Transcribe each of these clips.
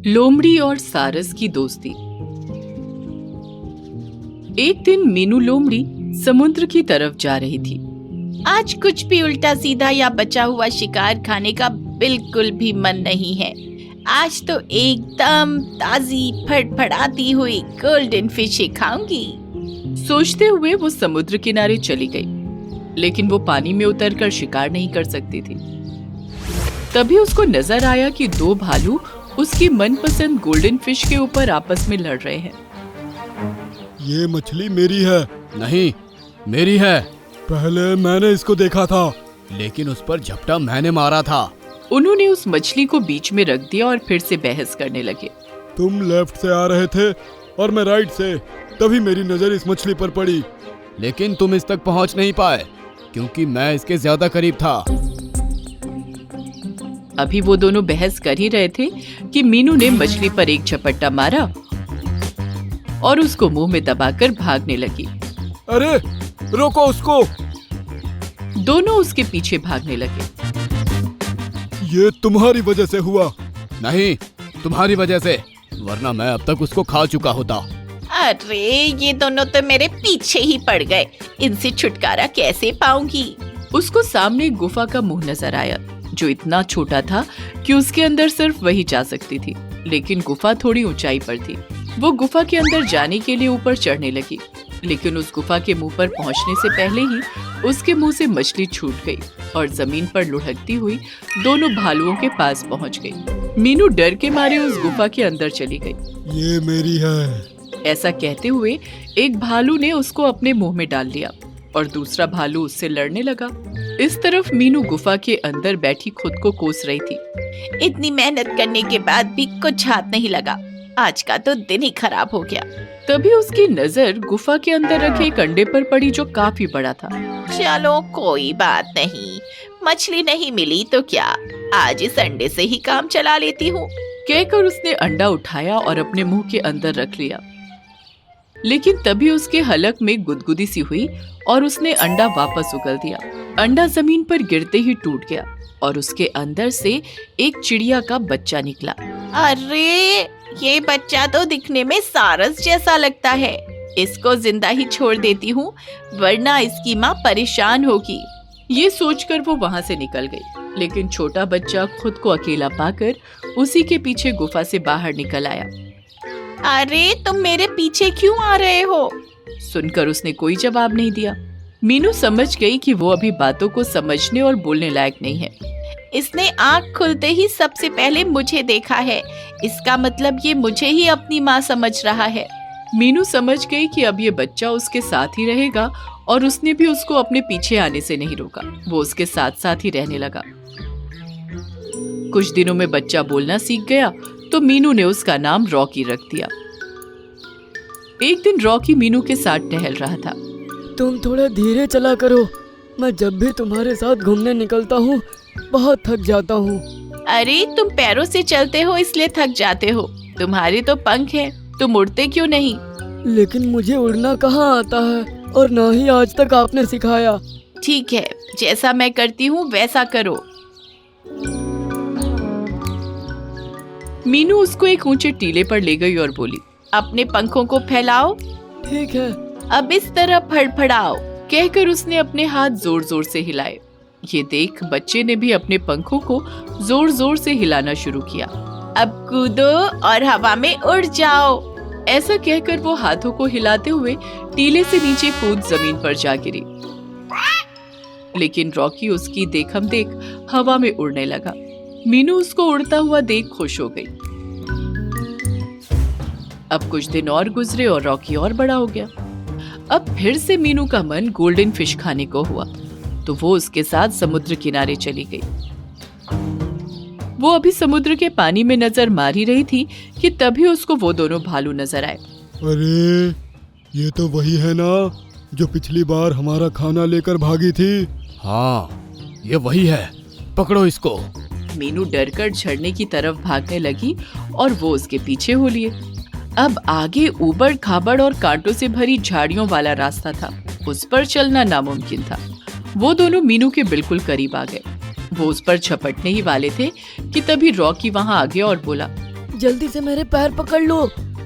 लोमड़ी और सारस की दोस्ती। एक दिन मीनू लोमड़ी समुद्र की तरफ जा रही थी। आज कुछ भी उल्टा सीधा या बचा हुआ शिकार खाने का बिल्कुल भी मन नहीं है। आज तो एकदम ताजी फड़फड़ाती हुई गोल्डन फिश ही खाऊंगी। सोचते हुए वो समुद्र किनारे चली गई, लेकिन वो पानी में उतरकर शिकार नहीं कर सकती थी। तभी उसको नजर आया कि दो भालू उसकी मनपसंद गोल्डन फिश के ऊपर आपस में लड़ रहे हैं। ये मछली मेरी है। नहीं, मेरी है। पहले मैंने इसको देखा था, लेकिन उस पर झपटा मैंने मारा था। उन्होंने उस मछली को बीच में रख दिया और फिर से बहस करने लगे। तुम लेफ्ट से आ रहे थे और मैं राइट से, तभी मेरी नजर इस मछली पर पड़ी। लेकिन तुम इस तक पहुंच नहीं पाए क्योंकि मैं इसके ज्यादा करीब था। अभी वो दोनों बहस कर ही रहे थे कि मीनू ने मछली पर एक झपट्टा मारा और उसको मुंह में दबाकर भागने लगी। अरे रोको उसको! दोनों उसके पीछे भागने लगे। ये तुम्हारी वजह से हुआ। नहीं, तुम्हारी वजह से, वरना मैं अब तक उसको खा चुका होता। अरे ये दोनों तो मेरे पीछे ही पड़ गए, इनसे छुटकारा कैसे पाऊंगी। उसको सामने एक गुफा का मुंह नजर आया, जो इतना छोटा था कि उसके अंदर सिर्फ वही जा सकती थी, लेकिन गुफा थोड़ी ऊंचाई पर थी। वो गुफा के अंदर जाने के लिए ऊपर चढ़ने लगी, लेकिन उस गुफा के मुंह पर पहुंचने से पहले ही उसके मुंह से मछली छूट गई और जमीन पर लुढ़कती हुई दोनों भालुओं के पास पहुंच गई। मीनू डर के मारे उस गुफा के अंदर चली गई। ये मेरी है। ऐसा कहते हुए एक भालू ने उसको अपने मुंह में डाल लिया और दूसरा भालू उससे लड़ने लगा। इस तरफ मीनू गुफा के अंदर बैठी खुद को कोस रही थी। इतनी मेहनत करने के बाद भी कुछ हाथ नहीं लगा। आज का तो दिन ही खराब हो गया। तभी उसकी नजर गुफा के अंदर रखे एक अंडे पर पड़ी, जो काफी बड़ा था। चलो कोई बात नहीं, मछली नहीं मिली तो क्या, आज इस अंडे से ही काम चला लेती हूँ। कहकर उसने अंडा उठाया और अपने मुंह के अंदर रख लिया, लेकिन तभी उसके हलक में गुदगुदी सी हुई और उसने अंडा वापस उगल दिया। अंडा जमीन पर गिरते ही टूट गया और उसके अंदर से एक चिड़िया का बच्चा निकला। अरे ये बच्चा तो दिखने में सारस जैसा लगता है, इसको जिंदा ही छोड़ देती हूँ, वरना इसकी माँ परेशान होगी। ये सोचकर वो वहाँ से निकल गई, लेकिन छोटा बच्चा खुद को अकेला पाकर उसी के पीछे गुफा से बाहर निकल आया। अरे तुम मेरे पीछे क्यों आ रहे हो? सुनकर उसने कोई जवाब नहीं दिया। मीनू समझ गई कि वो अभी बातों को समझने और बोलने लायक नहीं है। इसने आँख खुलते ही सबसे पहले मुझे देखा है, इसका मतलब ये मुझे ही अपनी माँ समझ रहा है। मीनू समझ गई कि अब ये बच्चा उसके साथ ही रहेगा और उसने भी उसको अपने पीछे आने से नहीं रोका। वो उसके साथ साथ ही रहने लगा। कुछ दिनों में बच्चा बोलना सीख गया, तो मीनू ने उसका नाम रॉकी रख दिया। एक दिन रॉकी मीनू के साथ टहल रहा था। तुम थोड़ा धीरे चला करो, मैं जब भी तुम्हारे साथ घूमने निकलता हूँ बहुत थक जाता हूँ। अरे तुम पैरों से चलते हो इसलिए थक जाते हो, तुम्हारे तो पंख हैं, तुम उड़ते क्यों नहीं? लेकिन मुझे उड़ना कहाँ आता है और ना ही आज तक आपने सिखाया। ठीक है, जैसा मैं करती हूँ वैसा करो। मीनू उसको एक ऊंचे टीले पर ले गई और बोली, अपने पंखों को फैलाओ। ठीक है। अब इस तरह फड़फड़ाओ। कहकर उसने अपने हाथ जोर जोर से हिलाए। ये देख बच्चे ने भी अपने पंखों को जोर जोर से हिलाना शुरू किया। अब कूदो और हवा में उड़ जाओ। ऐसा कहकर वो हाथों को हिलाते हुए टीले से नीचे कूद जमीन पर जा गिरी, लेकिन रॉकी उसकी देखम देख हवा में उड़ने लगा। मीनू उसको उड़ता हुआ देख खुश हो गई। अब कुछ दिन और गुजरे और रॉकी और बड़ा हो गया। अब फिर से मीनू का मन गोल्डन फिश खाने को हुआ, तो वो उसके साथ समुद्र किनारे चली गई। वो अभी समुद्र के पानी में नजर मार ही रही थी कि तभी उसको वो दोनों भालू नजर आए। अरे ये तो वही है ना जो पिछली बार हमारा खाना लेकर भागी थी। हाँ, ये वही है, पकड़ो इसको। मीनू डरकर झरने की तरफ भागने लगी और वो उसके पीछे हो लिए। अब आगे ऊबड़ खाबड़ और कांटों से भरी झाड़ियों वाला रास्ता था, उस पर चलना नामुमकिन था। वो दोनों मीनू के बिल्कुल करीब आ गए। वो उस पर झपटने ही वाले थे कि तभी रॉकी वहां आ गया और बोला, जल्दी से मेरे पैर पकड़ लो।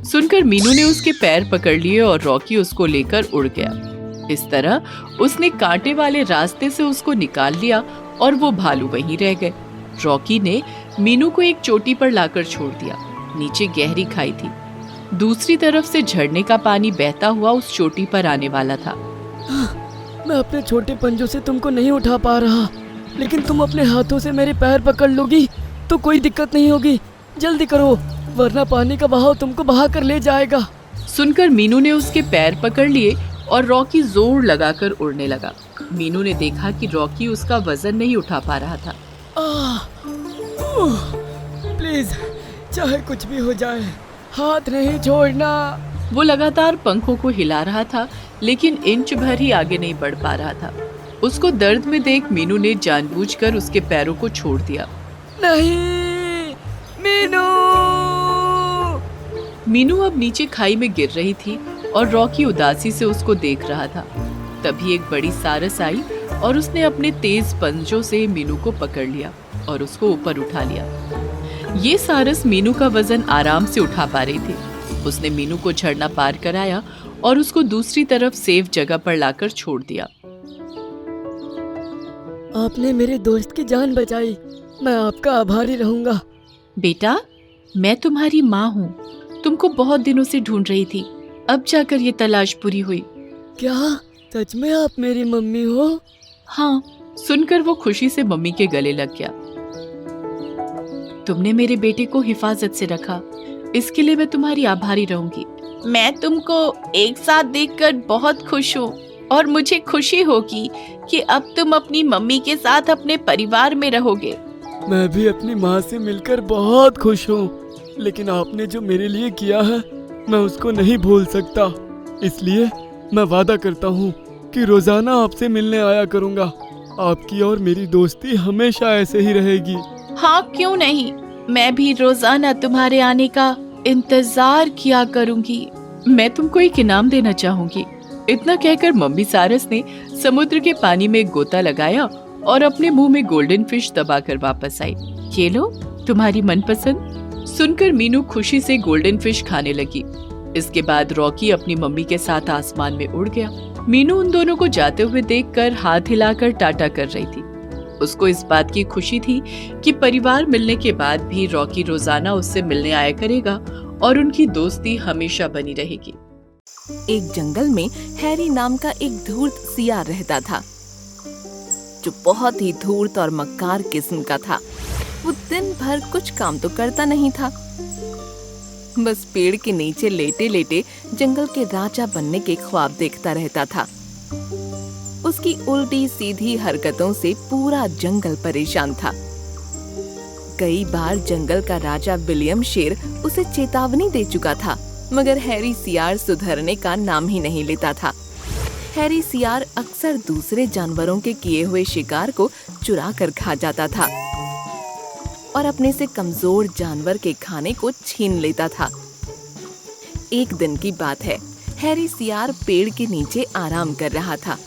सुनकर मीनू ने उसके पैर पकड़ लिए और रॉकी उसको लेकर उड़ गया। इस तरह उसने कांटे वाले रास्ते से उसको निकाल लिया और वो भालू वहीं रह गए। रॉकी ने मीनू को एक चोटी पर लाकर छोड़ दिया। नीचे गहरी खाई थी। दूसरी तरफ से झरने का पानी बहता हुआ उस चोटी पर आने वाला था। मैं अपने छोटे पंजों से तुमको नहीं उठा पा रहा, लेकिन तुम अपने हाथों से मेरे पैर पकड़ लोगी तो कोई दिक्कत नहीं होगी। जल्दी करो, वरना पानी का बहाव तुमको बहा कर ले जाएगा। सुनकर मीनू ने उसके पैर पकड़ लिए और रॉकी जोर लगाकर उड़ने लगा। मीनू ने देखा कि रॉकी उसका वजन नहीं उठा पा रहा था। प्लीज, चाहे कुछ भी हो जाए, हाथ नहीं छोड़ना। वो लगातार पंखों को हिला रहा था, लेकिन इंच भर ही आगे नहीं बढ़ पा रहा था। उसको दर्द में देख मीनू ने जानबूझकर उसके पैरों को छोड़ दिया। नहीं, मीनू। मीनू अब नीचे खाई में गिर रही थी और रॉकी उदासी से उसको देख रहा था। तभी एक बड़ी सारस आई और उसने अपने तेज पंजों से मीनू को पकड़ लिया और उसको ऊपर उठा लिया। ये सारस मीनू का वजन आराम से उठा पा रही थी। उसने मीनू को झरना पार कराया और उसको दूसरी तरफ सेफ जगह पर लाकर छोड़ दिया। आपने मेरे दोस्त की जान बचाई, मैं आपका आभारी रहूंगा। बेटा, मैं तुम्हारी माँ हूँ। तुमको बहुत दिनों से ढूंढ रही थी, अब जाकर ये तलाश पूरी हुई। क्या सच में आप मेरी मम्मी हो? हाँ, सुनकर वो खुशी से मम्मी के गले लग गया। तुमने मेरे बेटे को हिफाजत से रखा, इसके लिए मैं तुम्हारी आभारी रहूंगी। मैं तुमको एक साथ देखकर बहुत खुश हूँ और मुझे खुशी होगी कि अब तुम अपनी मम्मी के साथ अपने परिवार में रहोगे। मैं भी अपनी माँ से मिलकर बहुत खुश हूँ, लेकिन आपने जो मेरे लिए किया है मैं उसको नहीं भूल सकता। इसलिए मैं वादा करता हूँ कि रोजाना आपसे मिलने आया करूँगा। आपकी और मेरी दोस्ती हमेशा ऐसे ही रहेगी। हाँ, क्यों नहीं, मैं भी रोजाना तुम्हारे आने का इंतजार किया करूंगी। मैं तुमको एक इनाम देना चाहूंगी। इतना कहकर मम्मी सारस ने समुद्र के पानी में एक गोता लगाया और अपने मुंह में गोल्डन फिश दबाकर वापस आई। ये लो, तुम्हारी मनपसंद। सुनकर मीनू खुशी से गोल्डन फिश खाने लगी। इसके बाद रॉकी अपनी मम्मी के साथ आसमान में उड़ गया। मीनू उन दोनों को जाते हुए देखकर हाथ हिलाकर टाटा कर रही थी। उसको इस बात की खुशी थी कि परिवार मिलने के बाद भी रॉकी रोजाना उससे मिलने आया करेगा और उनकी दोस्ती हमेशा बनी रहेगी। एक जंगल में हैरी नाम का एक धूर्त सियार रहता था, जो बहुत ही धूर्त और मक्कार किस्म का था। वो दिन भर कुछ काम तो करता नहीं था, बस पेड़ के नीचे लेटे लेटे जंगल के राजा बनने के ख्वाब देखता रहता था। उसकी उल्टी सीधी हरकतों से पूरा जंगल परेशान था। कई बार जंगल का राजा विलियम शेर उसे चेतावनी दे चुका था, मगर हैरी सियार सुधरने का नाम ही नहीं लेता था। हैरी सियार अक्सर दूसरे जानवरों के किए हुए शिकार को चुरा कर खा जाता था और अपने से कमजोर जानवर के खाने को छीन लेता था। एक दिन की बात है, हैरी सियार पेड़ के नीचे आराम कर रहा था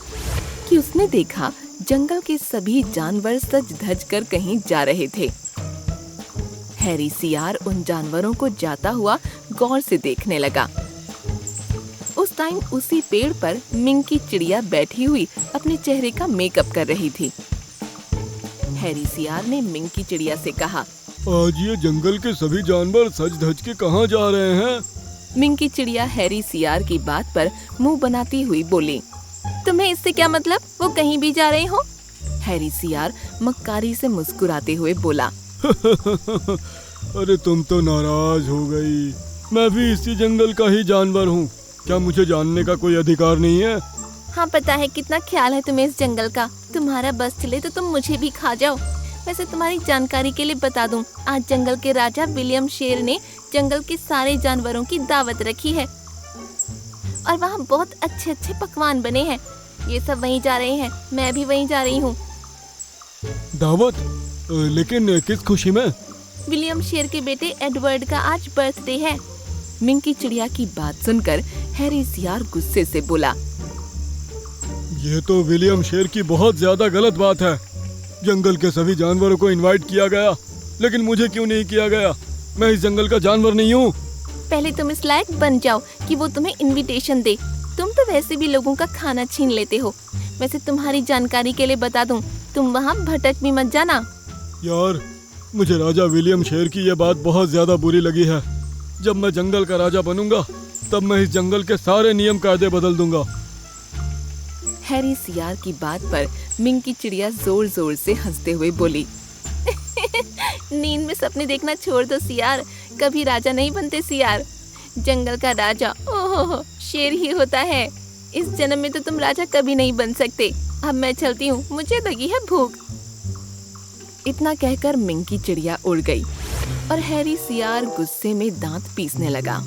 कि उसने देखा जंगल के सभी जानवर सज धज कर कहीं जा रहे थे। हैरी सियार उन जानवरों को जाता हुआ गौर से देखने लगा। उस टाइम उसी पेड़ पर मिंकी चिड़िया बैठी हुई अपने चेहरे का मेकअप कर रही थी। हैरी सियार ने मिंकी चिड़िया से कहा, आज ये जंगल के सभी जानवर सज धज के कहाँ जा रहे हैं? मिंकी चिड़िया हैरी सियार की बात पर मुंह बनाती हुई बोली, तुम्हें इससे क्या मतलब? वो कहीं भी जा रहे हो? हैरी सियार मक्कारी से मुस्कुराते हुए बोला, अरे तुम तो नाराज हो गई। मैं भी इसी जंगल का ही जानवर हूँ। क्या मुझे जानने का कोई अधिकार नहीं है? हाँ, पता है कितना ख्याल है तुम्हें इस जंगल का। तुम्हारा बस चले तो तुम मुझे भी खा जाओ। वैसे तुम्हारी जानकारी के लिए बता दूं, आज जंगल के राजा विलियम शेर ने जंगल के सारे जानवरों की दावत रखी है और वहाँ बहुत अच्छे अच्छे पकवान बने हैं। ये सब वहीं जा रहे हैं, मैं भी वहीं जा रही हूँ। दावत? लेकिन किस खुशी में? विलियम शेर के बेटे एडवर्ड का आज बर्थडे है। मिंकी चिड़िया की बात सुनकर हैरी सियार गुस्से से बोला, ये तो विलियम शेर की बहुत ज्यादा गलत बात है। जंगल के सभी जानवरों को इनवाइट किया गया, लेकिन मुझे क्यों नहीं किया गया? मैं इस जंगल का जानवर नहीं हूँ। पहले तुम इस लायक बन जाओ कि वो तुम्हें इनविटेशन दे। तुम तो वैसे भी लोगों का खाना छीन लेते हो। वैसे तुम्हारी जानकारी के लिए बता दूं, तुम वहाँ भटक भी मत जाना। यार, मुझे राजा विलियम शेर की ये बात बहुत ज्यादा बुरी लगी है। जब मैं जंगल का राजा बनूंगा तब मैं इस जंगल के सारे नियम कायदे बदल दूंगा। हैरी सियार की बात पर मिंकी चिड़िया जोर जोर से हंसते हुए बोली, नींद में सपने देखना छोड़ दो सियार, कभी राजा नहीं बनते सियार। जंगल का राजा ओहो शेर ही होता है। इस जन्म में तो तुम राजा कभी नहीं बन सकते। अब मैं चलती हूँ, मुझे लगी है भूख। इतना कहकर मिंकी चिड़िया उड़ गई और हैरी सियार गुस्से में दांत पीसने लगा।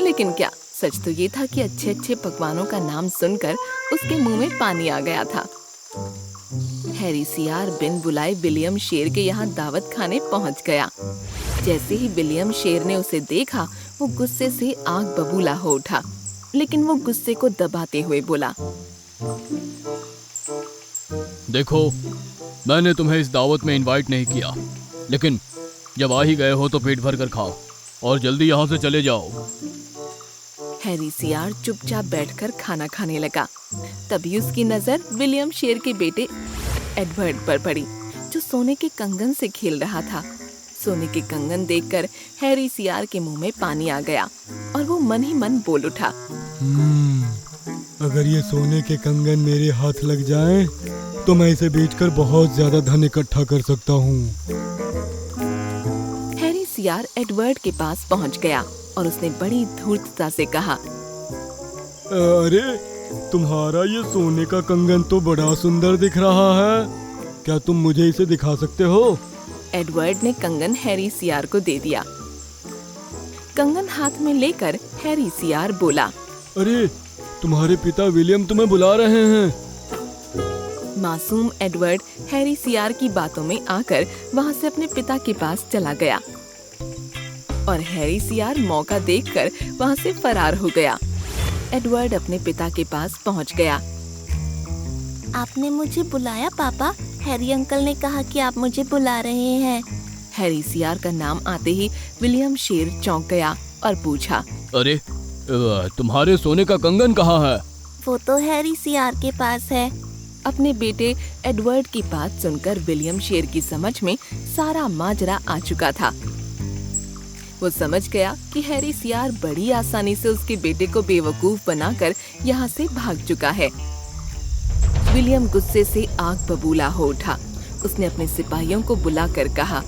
लेकिन क्या, सच तो ये था कि अच्छे अच्छे पकवानों का नाम सुनकर उसके मुंह में पानी आ गया था। हैरी सियार बिन बुलाए विलियम शेर के यहाँ दावत खाने पहुँच गया। जैसे ही विलियम शेर ने उसे देखा, वो गुस्से से आग बबूला हो उठा, लेकिन वो गुस्से को दबाते हुए बोला, देखो, मैंने तुम्हें इस दावत में इनवाइट नहीं किया, लेकिन जब आ ही गए हो तो पेट भर कर खाओ और जल्दी यहाँ से चले जाओ। हैरी सियार चुपचाप बैठकर खाना खाने लगा। तभी उसकी नजर विलियम शेर के बेटे एडवर्ड पर पड़ी, जो सोने के कंगन से खेल रहा था। सोने के कंगन देखकर हैरी सियार के मुंह में पानी आ गया और वो मन ही मन बोल उठा, अगर ये सोने के कंगन मेरे हाथ लग जाएं, तो मैं इसे बेचकर बहुत ज्यादा धन इकट्ठा कर सकता हूँ। हैरी सियार एडवर्ड के पास पहुँच गया और उसने बड़ी धूर्तता से कहा, अरे, तुम्हारा ये सोने का कंगन तो बड़ा सुंदर दिख रहा है। क्या तुम मुझे इसे दिखा सकते हो? एडवर्ड ने कंगन हैरी सियार को दे दिया। कंगन हाथ में लेकर हैरी सियार बोला, अरे, तुम्हारे पिता विलियम तुम्हें बुला रहे हैं। मासूम एडवर्ड हैरी सियार की बातों में आकर वहाँ से अपने पिता के पास चला गया और हैरी सियार मौका देखकर वहाँ से फरार हो गया। एडवर्ड अपने पिता के पास पहुँच गया। आपने मुझे बुलाया पापा? हैरी अंकल ने कहा कि आप मुझे बुला रहे हैं। हैरी सियार का नाम आते ही विलियम शेर चौंक गया और पूछा, अरे, तुम्हारे सोने का कंगन कहाँ है? वो तो हैरी सियार के पास है। अपने बेटे एडवर्ड की बात सुनकर विलियम शेर की समझ में सारा माजरा आ चुका था। वो समझ गया कि हैरी सियार बड़ी आसानी से उसके बेटे को बेवकूफ बनाकर यहाँ से भाग चुका है। विलियम गुस्से से आग बबूला हो उठा। उसने अपने सिपाहियों को बुलाकर कहा,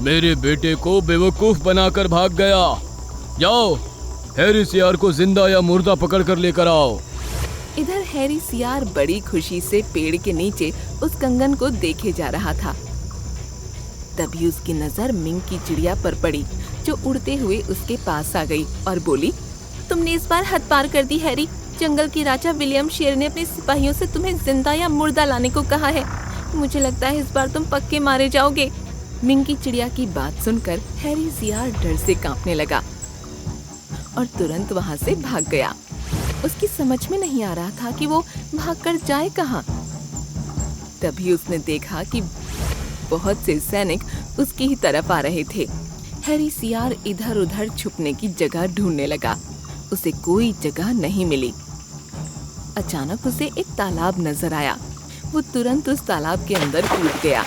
मेरे बेटे को बेवकूफ बनाकर भाग गया। जाओ, हैरी सियार को जिंदा या मुर्दा पकड़ कर लेकर आओ। इधर हैरी सियार बड़ी खुशी से पेड़ के नीचे उस कंगन को देखे जा रहा था। तभी उसकी नजर मिंकी चिड़िया पर पड़ी, जो उड़ते हुए उसके पास आ गई और बोली, तुमने इस बार हद पार कर दी हैरी। जंगल के राजा विलियम शेर ने अपने सिपाहियों से तुम्हें जिंदा या मुर्दा लाने को कहा है। मुझे लगता है इस बार तुम पक्के मारे जाओगे। मिंकी चिड़िया की बात सुनकर हैरी सियार डर से कांपने लगा और तुरंत वहाँ से भाग गया। उसकी समझ में नहीं आ रहा था कि वो भागकर जाए कहाँ। तभी उसने देखा कि बहुत से सैनिक उसकी ही तरफ आ रहे थे। हैरी सियार इधर उधर छुपने की जगह ढूंढने लगा। उसे कोई जगह नहीं मिली। अचानक उसे एक तालाब नजर आया। वो तुरंत उस तालाब के अंदर कूद गया।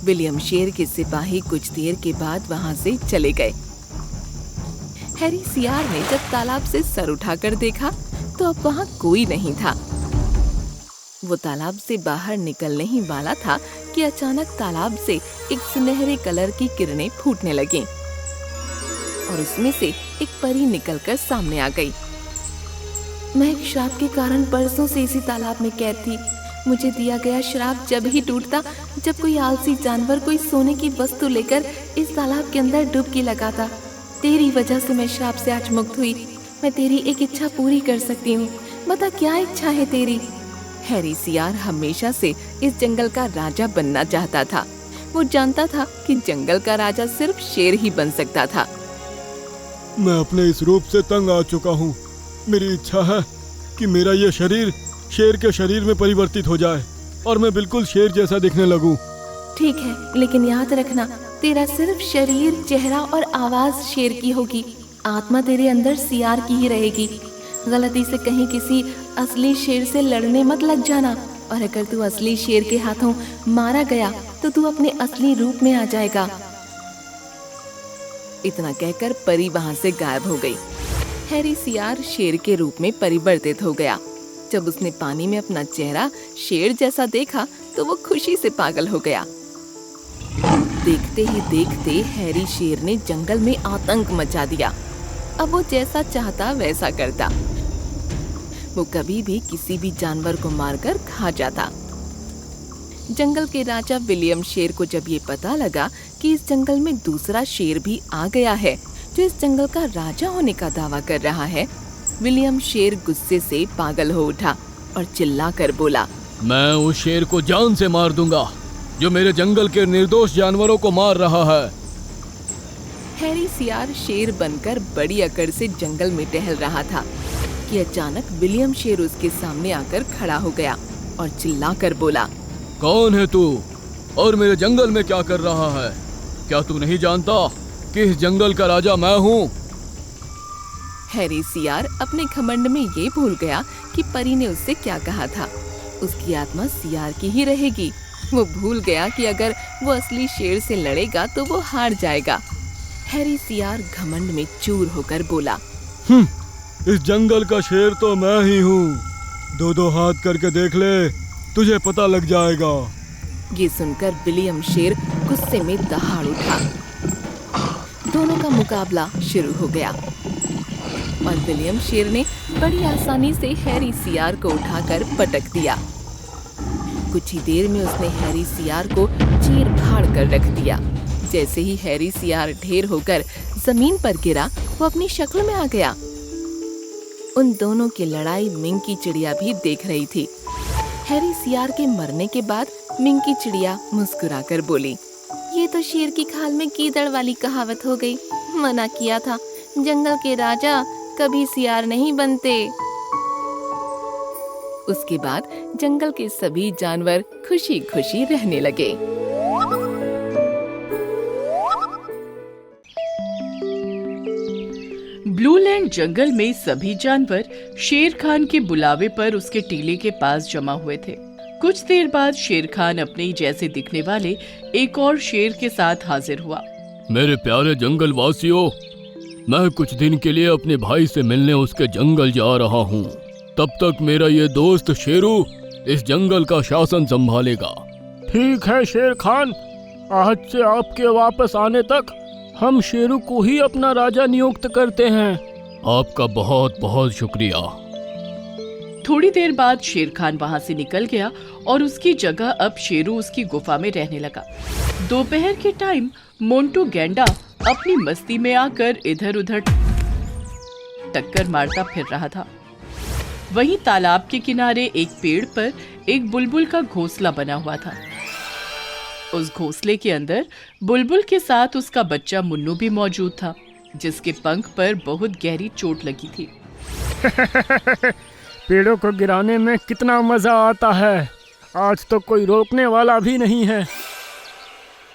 विलियम शेर के सिपाही कुछ देर के बाद वहां से चले गए। हैरी सियार ने जब तालाब से सर उठाकर देखा तो अब वहां कोई नहीं था। वो तालाब से बाहर निकलने ही वाला था कि अचानक तालाब से एक सुनहरे कलर की किरणें फूटने लगीं और उसमें से एक परी निकलकर सामने आ गई। मैं एक श्राप के कारण बरसों से इसी तालाब में कैद थी। मुझे दिया गया श्राप जब ही टूटता जब कोई आलसी जानवर कोई सोने की वस्तु लेकर इस तालाब के अंदर डुबकी लगाता। तेरी वजह से मैं श्राप से आज मुक्त हुई। मैं तेरी एक इच्छा पूरी कर सकती हूँ। बता क्या इच्छा है तेरी? हैरी सियार हमेशा से इस जंगल का राजा बनना चाहता था। वो जानता था कि जंगल का राजा सिर्फ शेर ही बन सकता था। मैं अपने इस रूप से तंग आ चुका हूँ। मेरी इच्छा है कि मेरा ये शरीर शेर के शरीर में परिवर्तित हो जाए और मैं बिल्कुल शेर जैसा दिखने लगूं। ठीक है, लेकिन याद रखना तेरा सिर्फ शरीर, चेहरा और आवाज शेर की होगी, आत्मा तेरे अंदर सियार की ही रहेगी। गलती से कहीं किसी असली शेर से लड़ने मत लग जाना, और अगर तू असली शेर के हाथों मारा गया तो तू अपने असली रूप में आ जाएगा। इतना कहकर परी वहां से गायब हो गई। हैरी सियार शेर के रूप में परिवर्तित हो गया। जब उसने पानी में अपना चेहरा शेर जैसा देखा तो वो खुशी से पागल हो गया। देखते ही देखते हैरी शेर ने जंगल में आतंक मचा दिया। अब वो जैसा चाहता वैसा करता। वो कभी भी किसी भी जानवर को मारकर खा जाता। जंगल के राजा विलियम शेर को जब ये पता लगा कि इस जंगल में दूसरा शेर भी आ गया है जो इस जंगल का राजा होने का दावा कर रहा है, विलियम शेर गुस्से से पागल हो उठा और चिल्लाकर बोला, मैं उस शेर को जान से मार दूंगा जो मेरे जंगल के निर्दोष जानवरों को मार रहा है। हैरी सियार शेर बनकर बड़ी अकड़ से जंगल में टहल रहा था कि अचानक विलियम शेर उसके सामने आकर खड़ा हो गया और चिल्लाकर बोला, कौन है तू और मेरे जंगल में क्या कर रहा है? क्या तू नहीं जानता कि इस जंगल का राजा मैं हूँ? हैरी सियार अपने घमंड में ये भूल गया कि परी ने उससे क्या कहा था, उसकी आत्मा सियार की ही रहेगी। वो भूल गया कि अगर वो असली शेर से लड़ेगा तो वो हार जाएगा। हैरी सियार घमंड में चूर होकर बोला, इस जंगल का शेर तो मैं ही हूँ। दो हाथ करके देख ले, तुझे पता लग जाएगा। ये सुनकर विलियम शेर गुस्से में दहाड़ उठा। दोनों का मुकाबला शुरू हो गया और विलियम शेर ने बड़ी आसानी से हैरी सियार को उठाकर पटक दिया। कुछ ही देर में उसने हैरी सियार को चीर फाड़ कर रख दिया। जैसे ही हैरी सियार ढेर होकर जमीन पर गिरा, वो अपनी शक्ल में आ गया। उन दोनों की लड़ाई मिंकी चिड़िया भी देख रही थी। हैरी सियार के मरने के बाद मिंकी चिड़िया मुस्कुराकर बोली, ये तो शेर की खाल में कीदड़ वाली कहावत हो गई। मना किया था, जंगल के राजा कभी सियार नहीं बनते। उसके बाद जंगल के सभी जानवर खुशी खुशी रहने लगे। ब्लू लैंड जंगल में सभी जानवर शेर खान के बुलावे पर उसके टीले के पास जमा हुए थे। कुछ देर बाद शेर खान अपने ही जैसे दिखने वाले एक और शेर के साथ हाजिर हुआ। मेरे प्यारे जंगल वासियों, मैं कुछ दिन के लिए अपने भाई से मिलने उसके जंगल जा रहा हूँ। तब तक मेरा ये दोस्त शेरू इस जंगल का शासन संभालेगा। ठीक है शेर खान, आज से आपके वापस आने तक हम शेरू को ही अपना राजा नियुक्त करते हैं। आपका बहुत बहुत शुक्रिया। थोड़ी देर बाद शेर खान वहां से निकल गया और उसकी जगह अब शेरू उसकी गुफा में रहने लगा। दोपहर के टाइम मोंटू गैंडा अपनी मस्ती में आकर इधर उधर टक्कर मारता फिर रहा था। वहीं तालाब के किनारे एक पेड़ पर एक बुलबुल का घोंसला बना हुआ था। उस घोंसले के अंदर बुलबुल के साथ उसका बच्चा मुन्नू भी मौजूद था, जिसके पंख पर बहुत गहरी चोट लगी थी। पेड़ों को गिराने में कितना मजा आता है, आज तो कोई रोकने वाला भी नहीं है।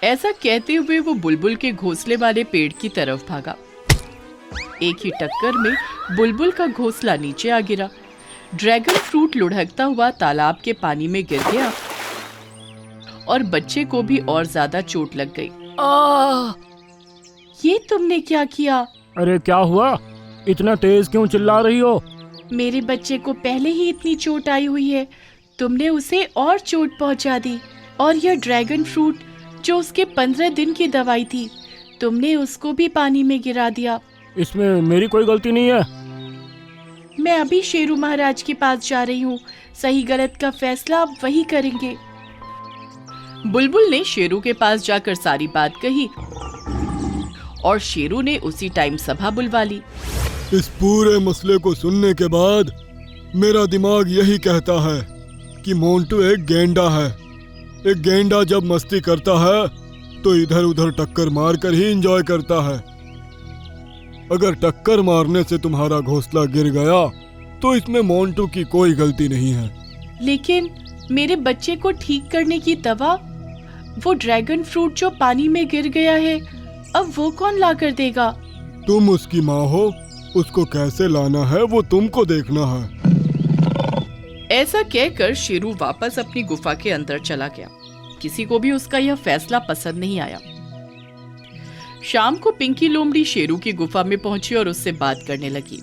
ऐसा कहते हुए वो बुलबुल के घोंसले वाले पेड़ की तरफ भागा। एक ही टक्कर में बुलबुल का घोंसला नीचे आ गिरा। ड्रैगन फ्रूट लुढ़कता हुआ तालाब के पानी में गिर गया और बच्चे को भी और ज्यादा चोट लग गई। ये तुमने क्या किया? अरे क्या हुआ, इतना तेज क्यों चिल्ला रही हो? मेरे बच्चे को पहले ही इतनी चोट आई हुई है, तुमने उसे और चोट पहुंचा दी। और यह ड्रैगन फ्रूट जो उसके 15 दिन की दवाई थी, तुमने उसको भी पानी में गिरा दिया। इसमें मेरी कोई गलती नहीं है। मैं अभी शेरू महाराज के पास जा रही हूँ, सही गलत का फैसला अब वही करेंगे। बुलबुल ने शेरू के पास जाकर सारी बात कही और शेरू ने उसी टाइम सभा बुलवा ली। इस पूरे मसले को सुनने के बाद मेरा दिमाग यही कहता है कि मोंटू एक गेंडा है। एक गेंडा जब मस्ती करता है तो इधर उधर टक्कर मारकर ही एंजॉय करता है। अगर टक्कर मारने से तुम्हारा घोंसला गिर गया तो इसमें मोंटू की कोई गलती नहीं है। लेकिन मेरे बच्चे को ठीक करने की दवा, वो ड्रैगन फ्रूट जो पानी में गिर गया है, अब वो कौन ला कर देगा? तुम उसकी माँ हो, उसको कैसे लाना है वो तुमको देखना है। ऐसा कहकर शेरू वापस अपनी गुफा के अंदर चला गया। किसी को भी उसका यह फैसला पसंद नहीं आया। शाम को पिंकी लोमड़ी शेरू की गुफा में पहुंची और उससे बात करने लगी।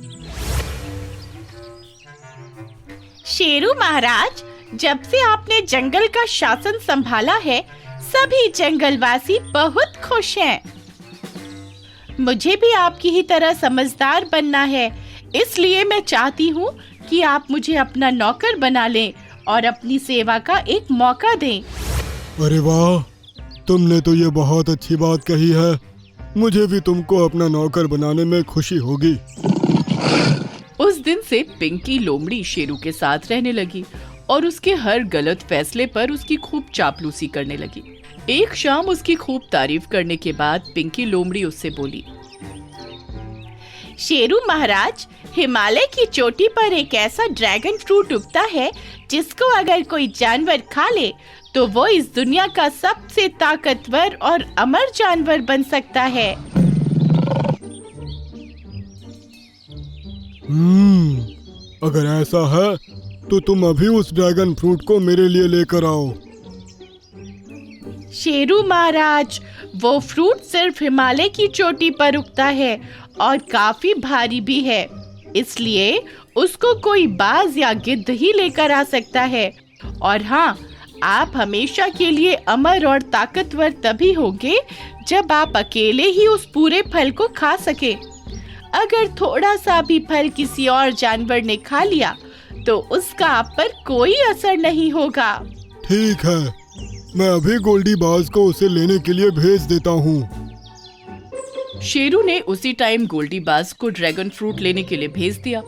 शेरू महाराज, जब से आपने जंगल का शासन संभाला है, सभी जंगलवासी बहुत खुश हैं। मुझे भी आपकी ही तरह समझदार बनना है, इसलिए मैं चाहती हूँ कि आप मुझे अपना नौकर बना लें और अपनी सेवा का एक मौका दें। अरे वाह, तुमने तो ये बहुत अच्छी बात कही है। मुझे भी तुमको अपना नौकर बनाने में खुशी होगी। उस दिन से पिंकी लोमड़ी शेरू के साथ रहने लगी और उसके हर गलत फैसले पर उसकी खूब चापलूसी करने लगी। एक शाम उसकी खूब तारीफ करने के बाद पिंकी लोमड़ी उससे बोली, शेरू महाराज, हिमालय की चोटी पर एक ऐसा ड्रैगन फ्रूट उगता है जिसको अगर कोई जानवर खा ले तो वो इस दुनिया का सबसे ताकतवर और अमर जानवर बन सकता है। अगर ऐसा है तो तुम अभी उस ड्रैगन फ्रूट को मेरे लिए लेकर आओ। शेरू महाराज, वो फ्रूट सिर्फ हिमालय की चोटी पर उगता है और काफी भारी भी है, इसलिए उसको कोई बाज या गिद्ध ही लेकर आ सकता है। और हाँ, आप हमेशा के लिए अमर और ताकतवर तभी होंगे जब आप अकेले ही उस पूरे फल को खा सके। अगर थोड़ा सा भी फल किसी और जानवर ने खा लिया तो उसका आप पर कोई असर नहीं होगा। ठीक है, मैं अभी गोल्डी बाज को उसे लेने के लिए भेज देता हूँ। शेरू ने उसी टाइम गोल्डी बाज को ड्रैगन फ्रूट लेने के लिए भेज दिया।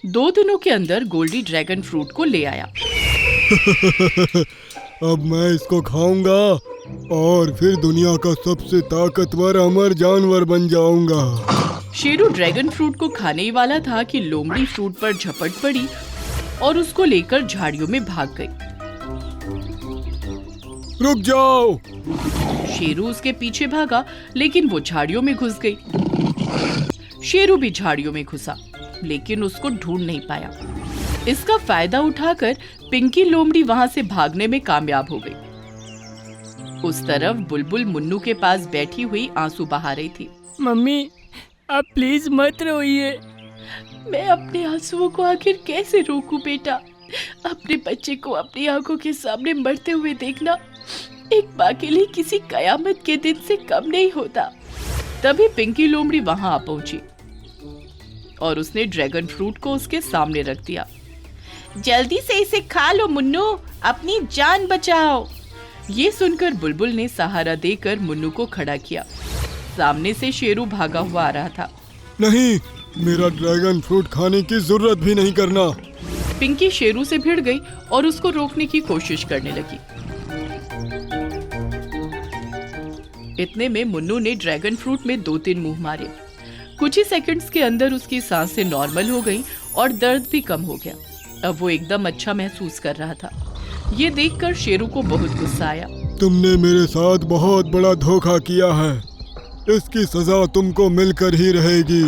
2 दिनों के अंदर गोल्डी ड्रैगन फ्रूट को ले आया। अब मैं इसको खाऊंगा और फिर दुनिया का सबसे ताकतवर अमर जानवर बन जाऊंगा। शेरू ड्रैगन फ्रूट को खाने ही वाला था कि लोमड़ी फ्रूट पर झपट पड़ी और उसको लेकर झाड़ियों में भाग गई। रुक जाओ! शेरू उसके पीछे भागा, लेकिन वो झाड़ियों में घुस गई। शेरू भी झाड़ियों में घुसा, लेकिन उसको ढूंढ नहीं पाया। इसका फायदा उठाकर पिंकी लोमड़ी वहां से भागने में कामयाब हो गई। उस तरफ बुलबुल मुन्नू के पास बैठी हुई आंसू बहा रही थी। मम्मी, आप प्लीज मत रोइए। मैं अपने आंसुओं को आखिर कैसे रोकूं बेटा? अपने बच्चे को अपनी आंखों के सामने मरते हुए देखना एक माँ के लिए किसी कयामत के दिन से कम नहीं होता। तभी पिंकी लोमड़ी वहां आ पहुंची और उसने ड्रैगन फ्रूट को उसके सामने रख दिया। जल्दी से इसे खा लो मुन्नू, अपनी जान बचाओ। ये सुनकर बुलबुल ने सहारा देकर मुन्नू को खड़ा किया। सामने से शेरू भागा हुआ आ रहा था। नहीं, मेरा ड्रैगन फ्रूट खाने की जरूरत भी नहीं करना। पिंकी शेरू से भिड़ गई और उसको रोकने की कोशिश करने लगी। इतने में मुन्नू ने ड्रैगन फ्रूट में 2-3 मुंह मारे। कुछ ही सेकंड्स के अंदर उसकी सांसें नॉर्मल हो गईं और दर्द भी कम हो गया। अब वो एकदम अच्छा महसूस कर रहा था। ये देखकर शेरू को बहुत गुस्सा आया। तुमने मेरे साथ बहुत बड़ा धोखा किया है, इसकी सजा तुमको मिलकर ही रहेगी।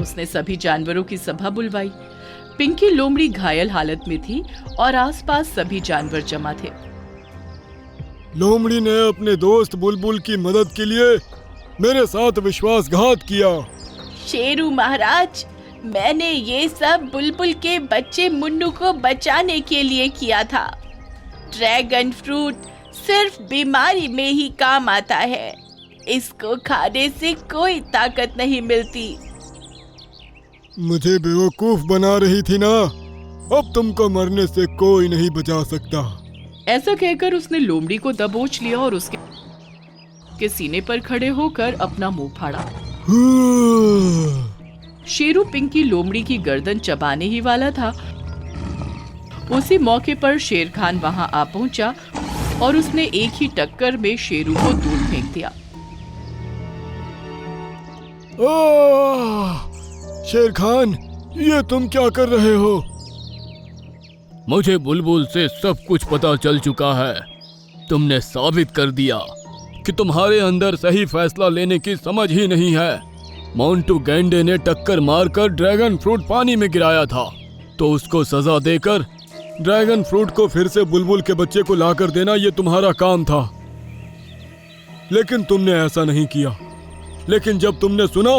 उसने सभी जानवरों की सभा बुलवाई। पिंकी लोमड़ी घायल हालत में थी और आसपास सभी जानवर जमा थे। लोमड़ी ने अपने दोस्त बुलबुल की मदद के लिए मेरे साथ विश्वासघात किया। शेरू महाराज, मैंने ये सब बुलबुल के बच्चे मुन्नू को बचाने के लिए किया था। ड्रैगन फ्रूट सिर्फ बीमारी में ही काम आता है, इसको खाने से कोई ताकत नहीं मिलती। मुझे बेवकूफ बना रही थी ना, अब तुमको मरने से कोई नहीं बचा सकता। ऐसा कहकर उसने लोमड़ी को दबोच लिया और उसके सीने पर खड़े होकर अपना मुंह फाड़ा। शेरू पिंकी लोमड़ी की गर्दन चबाने ही वाला था। उसी मौके पर शेर खान वहां आ पहुंचा और उसने एक ही टक्कर में शेरू को दूर फेंक दिया। शेर खान, ये तुम क्या कर रहे हो? मुझे बुलबुल से सब कुछ पता चल चुका है। तुमने साबित कर दिया कि तुम्हारे अंदर सही फैसला लेने की समझ ही नहीं है। मोंटू गैंडे ने टक्कर मारकर ड्रैगन फ्रूट पानी में गिराया था, तो उसको सजा देकर ड्रैगन फ्रूट को फिर से बुलबुल के बच्चे को लाकर देना ये तुम्हारा काम था, लेकिन तुमने ऐसा नहीं किया। लेकिन जब तुमने सुना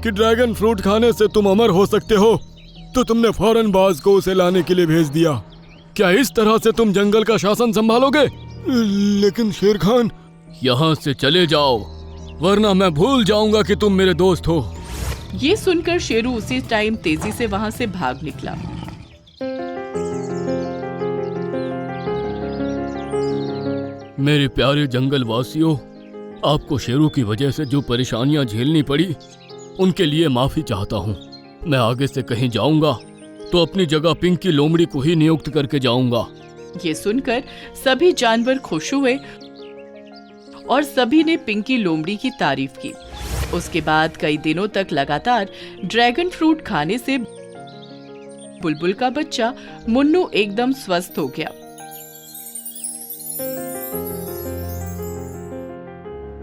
कि ड्रैगन फ्रूट खाने से तुम अमर हो सकते हो, तो तुमने फौरन बाज को उसे लाने के लिए भेज दिया। क्या इस तरह से तुम जंगल का शासन संभालोगे? लेकिन शेर खान, यहाँ से चले जाओ, वरना मैं भूल जाऊंगा कि तुम मेरे दोस्त हो। ये सुनकर शेरू उसी टाइम तेजी से वहां से भाग निकला। मेरे प्यारे जंगल वासियों, आपको शेरू की वजह से जो परेशानियां झेलनी पड़ी, उनके लिए माफी चाहता हूँ। मैं आगे से कहीं जाऊंगा तो अपनी जगह पिंकी लोमड़ी को ही नियुक्त करके जाऊंगा। ये सुनकर सभी जानवर खुश हुए और सभी ने पिंकी लोमड़ी की तारीफ की। उसके बाद कई दिनों तक लगातार ड्रैगन फ्रूट खाने से बुलबुल का बच्चा मुन्नू एकदम स्वस्थ हो गया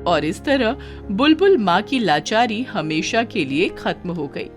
और इस तरह बुलबुल माँ की लाचारी हमेशा के लिए खत्म हो गई।